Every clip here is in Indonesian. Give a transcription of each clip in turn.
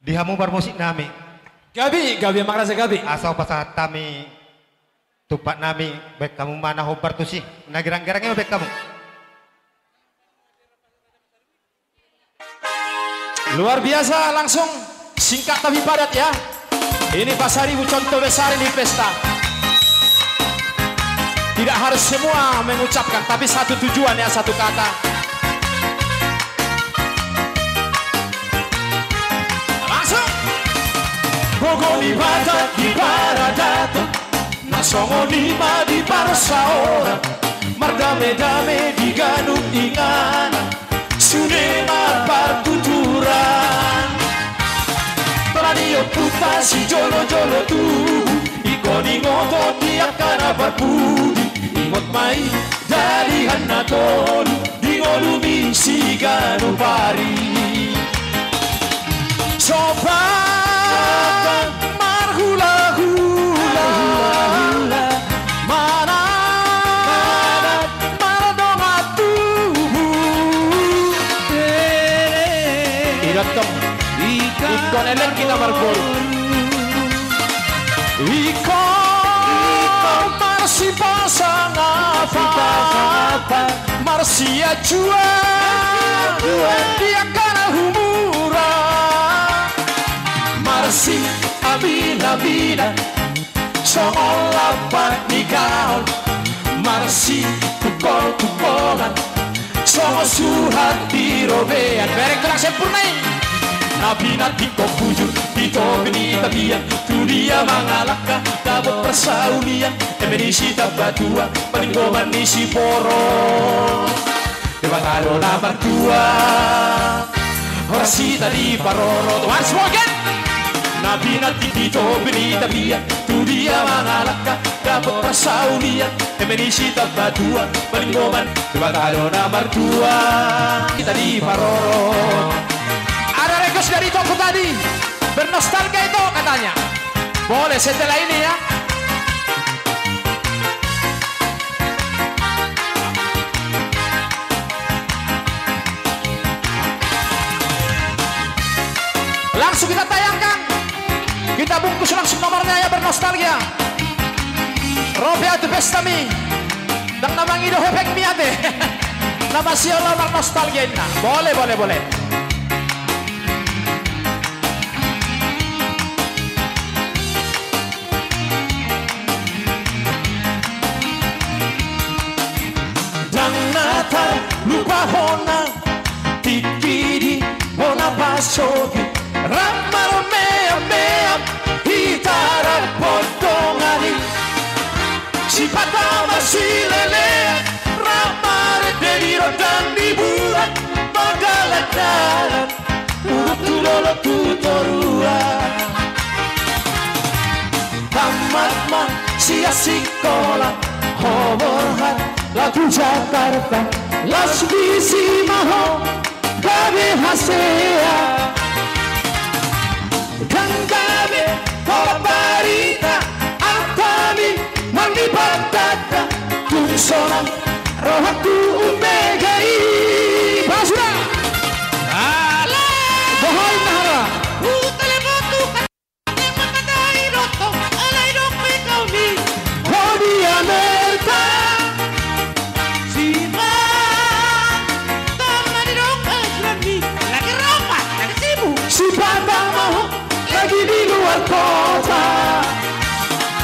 Dihamu bermusik nami. Gabi makrasa gabi. Asal pasal tami tupak nami baik kamu mana hobar tuh sih. Nah gerang-gerangnya baik kamu. Luar biasa, langsung singkat tapi padat ya. Ini Pasar Ibu contoh besar di pesta. Tidak harus semua mengucapkan, tapi satu tujuan ya, satu kata. Langsung. Bogoni batak di baradato, nasongo lima di parasaora, mardame-dame di ganuk ingana, sunemar partuturan. Toranio puta si jolo-jolo tu, ikoni ngoto tiap kana barbudi, ingot mai dari hanatolu, di ngolumi si ganu pari. Sobat marhula-hula, mana dong atuh. Iratong ikon elek kita margol. Ikon marsi pasang apa, marsi ajua dia kana humura, marsi abina soal lapan nikaon, marsi tukol-tukolan soal suhat dirobean. Berek tulang sempurnai Nabi nanti kau pujur, itu benita biang, tu dia mangalaka, dapat persaulian, emenisi tabatua, paling goman isi poro, dewan alo nomor 2, orasi tadi paroro, once more again. Nabi nanti itu benita biang, tu dia mangalaka, dapat persaulian, emenisi tabatua, paling goman, dewan alo nomor 2, kita di paroro. Dari toko tadi bernostalgia itu katanya. Boleh setelah ini ya. Langsung kita tayangkan. Kita bungkus langsung nomornya ya, bernostalgia. Robia tu bestami. Dan nama ngido hepek miate. Nama siapa bernostalgia ini. Boleh. Lupa hona tikidi hona pasogi ramaro mea hitara potongani si patama si lele ramare deri rotan di bulan magalan tulolo tutorua tamat ma si asikola hoborhat lagu Jakarta las visi maho gabe hasea gabe barita atami mandi patata kun sonan rohaku umegai basura ala bohol nahara utelemotu katadai roto alai rokme kauni hodi amerta si patama lagi di luar kota.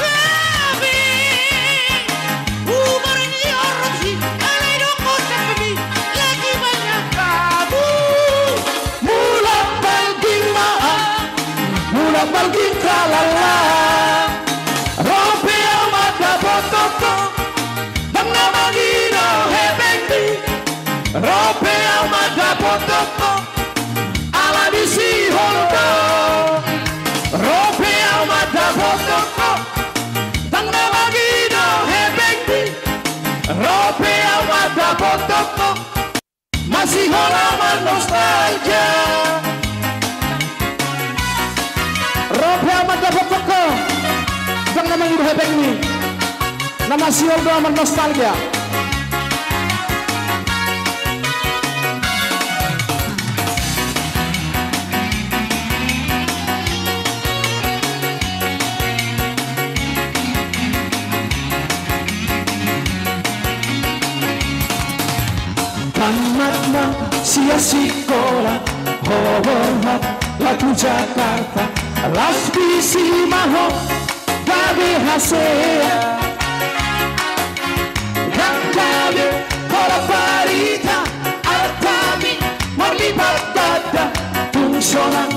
Kami umurnya orang sih, alai dong kota kami lagi banyak kamu. Mula balging maaf, mula balging kalala. Rope amata botoko, bang nama gino hebendi. Rope amata botoko. Si hondo rope amata botoko tang namagino hebekti rope amata botoko masih halaman nostalgia rope amata botoko tang namagino hebekti nama si hondo aman nostalgia. isi maho gabe hasea Ganggabe Kora parita Artami Marli bagdada Tungsonan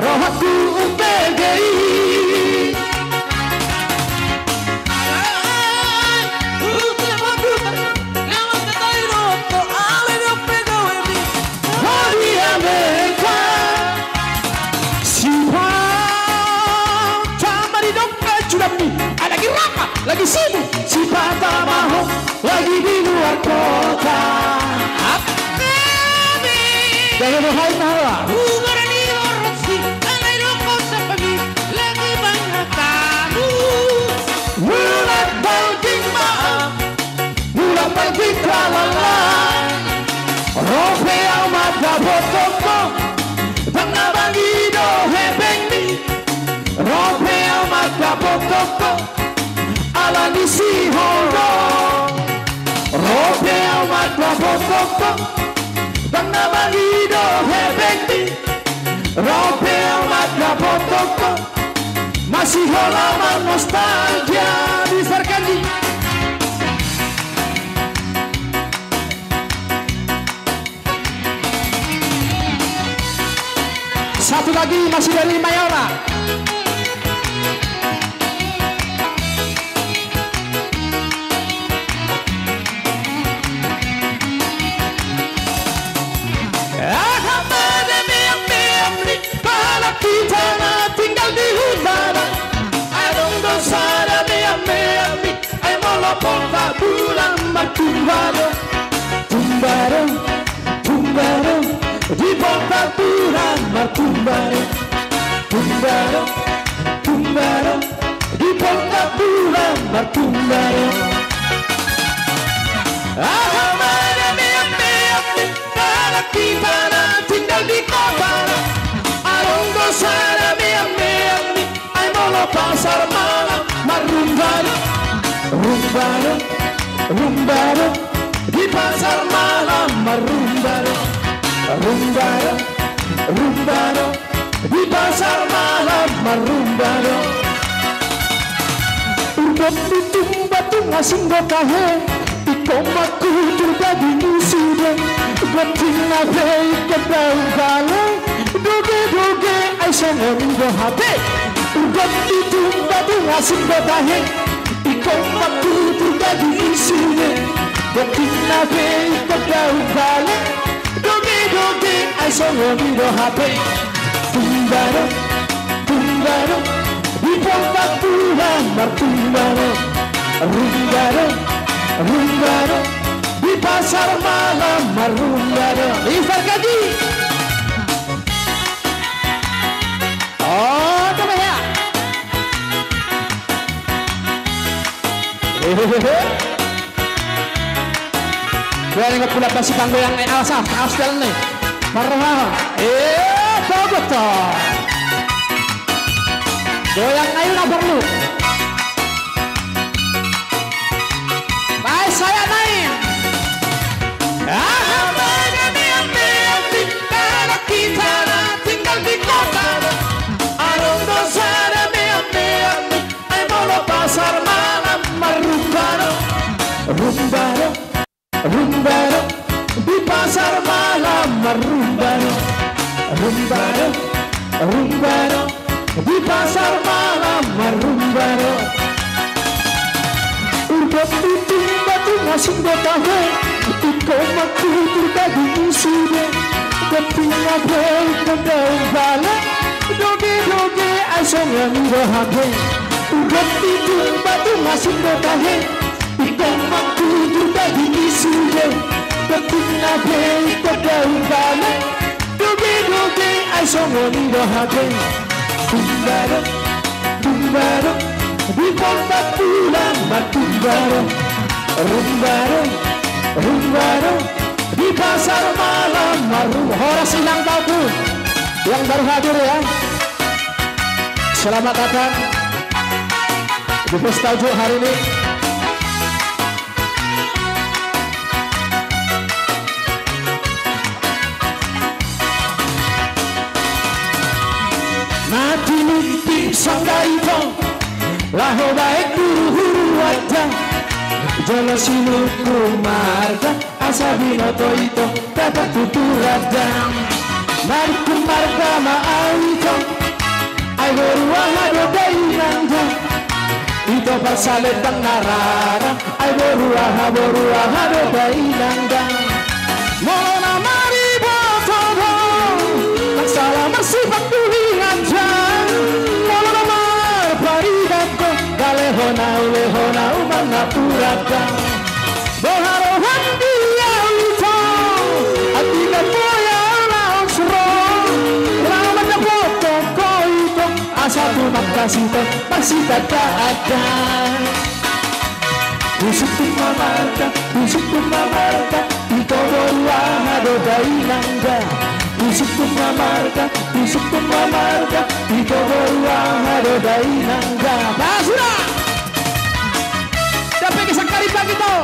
Rohaku ubegei lagi sibuk si patah maho lagi di luar kota jangan berhai nawa lagi banyak tamu bulan balking maaf bulan balking kalala rohe amat gabotoko tengah bagi dohe bengmi rohe amat gabotoko ala nisi horo rope amat wapotoko tengah bagi dohe bengti rope amat wapotoko masih halaman nostalgia di Sarkandi satu lagi masih dari Mayora kita tinggal di hutan adong dosa ada meami ay molopon pa bulan martumbado tumbado tumbado di pompa bulan martumbado tumbado tumbado di pompa bulan martumbado ahamada meami para kita tinggal di kota Sara miami, ay molo pasar malam marumbado, rumbado, rumbado, di pasar malam marumbado, rumbado, rumbado, di pasar malam marumbado. Udah ditumba ngasing bokahe, ikomaku terbagi musida, betina baik kedau galeng. Doge ay sangon go hate ugat ditumba ngasing botahe ikaw makutuga di isine betina be kadau bale doge ay sangon go hate tumbaro tumbaro di pompa bulan martumbaro rumbaro rumbaro di pasar malam marumbaro di Sarkandi oh, coba ya. Gue ingat pula pasti panggung yang Elsa, Austel nih. Marah. Bagus toh. Goyang ayo nggak perlu. Baik saya main. Kita tinggal di kota. Pasar malam marumbaro, rumbaro, rumbaro, di pasar malam marumbaro, rumbaro, rumbaro, di pasar malam marumbaro. Udah ditumba ngasing botahe, ikaw makutuga di isine, betina baik kedau bala, doge ay sangan bahage. Udah ditumba ngasing botahe, ikaw makutuga di isine, betina baik kedau bala, doge ay sangan bahage. Tumbaro, tumbaro, di pompa bulan martumbaro, rumbaro, rumbaro, di pasar malam marumbaro. Horas Inang Tauku yang baru hadir ya, selamat datang di Pesta Ujuk hari ini. Mati mimpi sangka itu laho baik huru ada jolo sinuku marga asabinoto itu dapat tuturadang mariku marga ma'alito ay boruahado dainanda ito pasaletang narara ay boruahado dainanda molo na maribotodo magsala masipag tulingan dyan molo na marparigat ko galehona umang napuragang boharohan diyaw ito at inapoyaw na ang surong ramat na boto ko ito asa tumakasito pagsitagkaagan Busuk tumamarka ito boruahado dainanda Busuk tumamarka ito boruahado dainanda Basura! Dapat isang karibag ito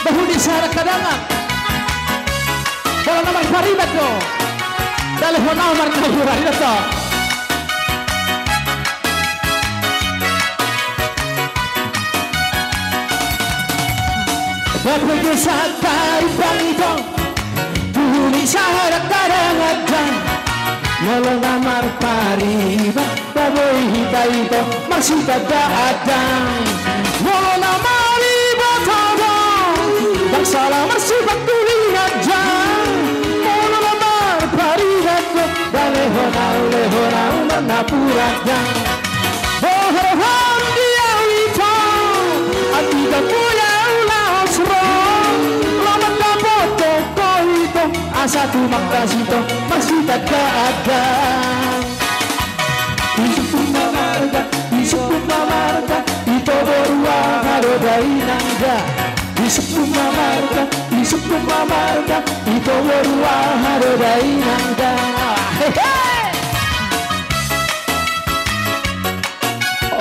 Bahuli sa kadangan Wala naman karibag ko Dahil honamar na murah ito Dapat isang karibag ito Bahuli sa kadangan Walang amar pariba Baboy hita ito Marsita daadang Walang amar iba tado Bagsala marsipag tulingan dyan Walang amar pariba ko Dalehona manapurat dyan Boharahan diyaw ito At ito puyaw lahos rong Laman na boto ko ito Asa tumaktas ito Marsita daadang Isip pumamarga ito boruahado dainanda Isip pumamarga ito boruahado dainanda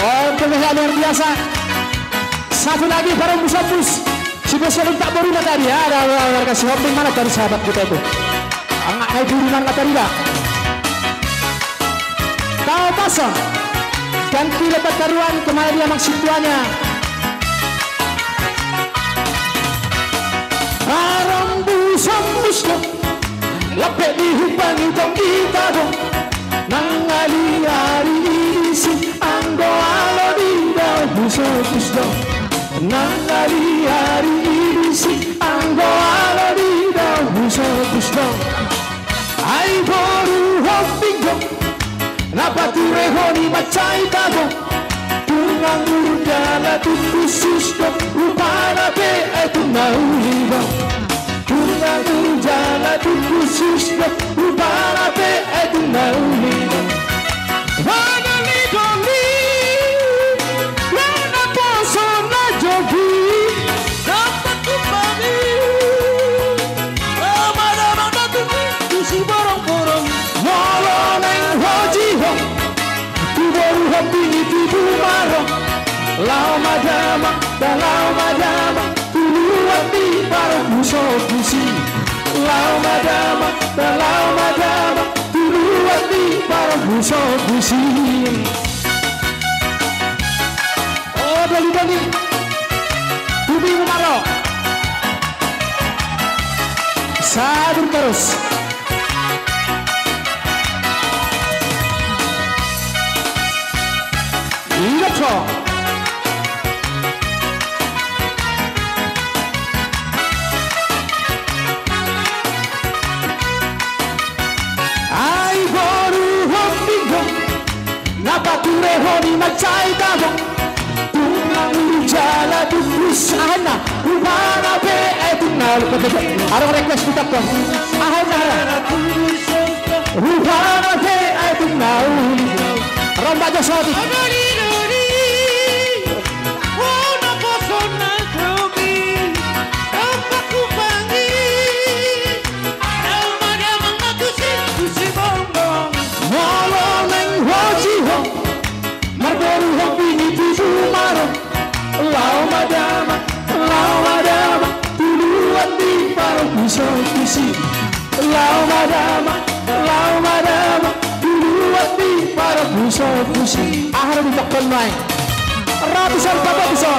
Oh, terlihat luar biasa. Satu lagi para musafus. Si Bosolong tak baru tadi ada warga Sihombing mana dari sahabat kita itu. Angak hai turunan kata riba. Kau pasang ganti lebat karuan kemana dia maksud tuanya. Arambu sambus dong, lepek dihubang itong kita dong. Nang ali-ali isi anggo alo di dahu sambus dong. Nang ali-ali isi anggo alo di dahu sambus dong. Ay boru hopping dong. Napature honi macai tago Tungang urdala tu khusus dong Upana pe etu nauliba Tungang urdala tu khusus dong Upana pe etu nauliba Wana ni doli Wana poso na jogi Dapat kupani Amara-amara na tumi Tusi borong-borong Wala neng hoji Tu baru hobi itu marah Lau madama Tuluan di parah musuh kusi Lau madama Tuluan di parah musuh kusi Oh dali Tubi marah Sabar terus 이렇죠. 아이고루 헛빙고 나빠투레 허니 마차이다고 뚱랑으로 잘라도 부사나 우바나 배에 뚱나올 것같아 아로 request 부탁도 아하나 우바나 배에 뚱나올 럼바저 소디 Lau madama, pusi ahar untuk pemain ratusan bapak bisa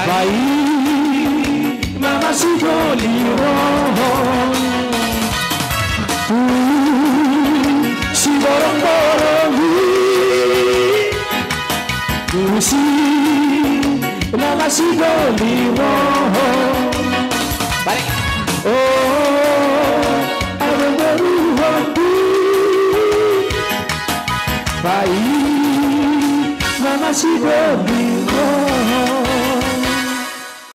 baik mama si goliro si borong-borong pusi mama si goliro balik oh ada baru hati baik mama si goliro